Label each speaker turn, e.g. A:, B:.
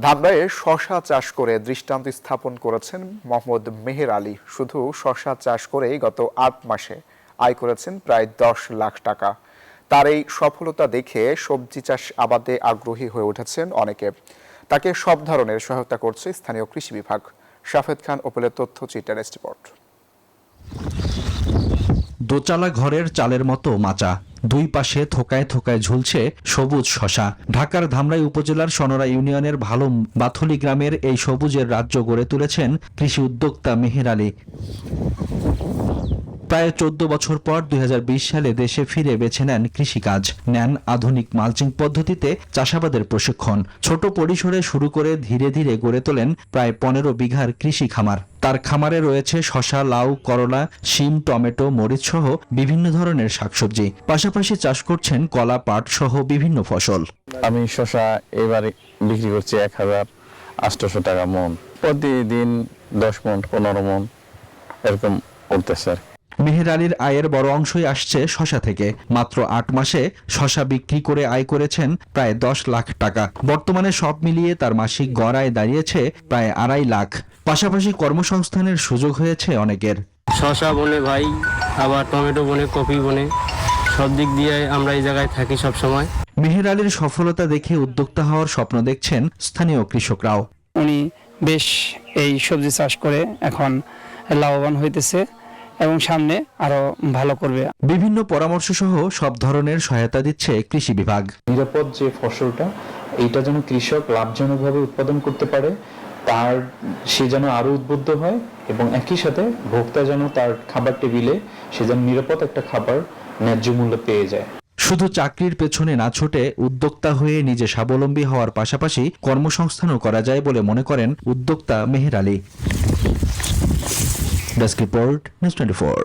A: ধামরাইয়ে শশা চাষ করে দৃষ্টান্ত স্থাপন করেছেন মোহাম্মদ মেহের আলী। শুধু শশা চাষ করেই গত ৮ মাসে আয় করেছেন প্রায় ১০ লাখ টাকা। তার এই সফলতা দেখে সবজি চাষ আবাদে আগ্রহী হয়ে উঠেছেন অনেকে। তাকে সব ধরনের সহায়তা করছে স্থানীয় কৃষি বিভাগ। শাফেদ খান ওপেলের তথ্যচিত্রের রিপোর্ট।
B: দোচালা ঘরের চালের মতো মাচা, দুই পাশে থোকায় থোকায় ঝুলছে সবুজ শশা। ঢাকার ধামরাই উপজেলার সনরা ইউনিয়নের ভালো বাথলি গ্রামের এই সবুজের রাজ্য গড়ে তুলেছেন কৃষি উদ্যোক্তা মেহের আলী। প্রায় ১৪ বছর পর ২০২০ সালে দেশে ফিরে বেছে নেন কৃষিকাজ, নেন আধুনিক মালচিং পদ্ধতিতে চাষাবাদের প্রশিক্ষণ। ছোট পরিসরে শুরু করে ধীরে ধীরে গড়ে তোলেন প্রায় ১৫ বিঘার কৃষি খামার। তার খামারে রয়েছে শশা, লাউ, করলা, শিম, টমেটো, মরিচ সহ বিভিন্ন ধরনের শাকসবজি। পাশাপাশি চাষ করছেন কলা, পাট সহ বিভিন্ন ফসল।
C: আমি শশা এবারে বিক্রি করছি ১,৮০০ টাকা মন। প্রতিদিন ১০ মন ১৫ মন এরকম উঠতেছে।
B: মেহের আলীর আয়ের বড় অংশই আসছে শশা থেকে। মাত্র ৮ মাসে শশা বিক্রি করে আয় করেছেন প্রায় ১০ লাখ টাকা। বর্তমানে সব মিলিয়ে তার মাসিক গড় আয় দাঁড়িয়েছে প্রায় ২.৫ লাখ। পাশাপাশি কর্মসংস্থানের সুযোগ হয়েছে অনেকের।
D: শশা বনে ভাই, আবার টমেটো বনে, কপি বনে, সব দিক দিয়ে আমরা এই জায়গায় থাকি সব সময়।
B: মেহের আলীর সফলতা দেখে উদ্যোক্তা হওয়ার স্বপ্ন দেখছেন স্থানীয় কৃষকরাও।
E: উনি বেশ এই সবজি চাষ করে এখন লাভবান হইতেছে এবং সামনে আরো ভালো করবে।
B: বিভিন্ন পরামর্শ সহ সব ধরনের সহায়তা দিচ্ছে কৃষি বিভাগ।
F: নিরাপদ যে ফসলটা, এইটা যেন কৃষক লাভজনকভাবে উৎপাদন করতে পারে, সে যেন আরো উদ্বুদ্ধ হয় এবং একই সাথে ভোক্তা যেন তার খাবার টেবিলে সে যেন নিরাপদ একটা খাবার ন্যায্য মূল্য পেয়ে যায়।
B: শুধু চাকরির পেছনে না ছুটে উদ্যোক্তা হয়ে নিজে স্বাবলম্বী হওয়ার পাশাপাশি কর্মসংস্থানও করা যায় বলে মনে করেন উদ্যোক্তা Meher Ali. Desk report, news 24।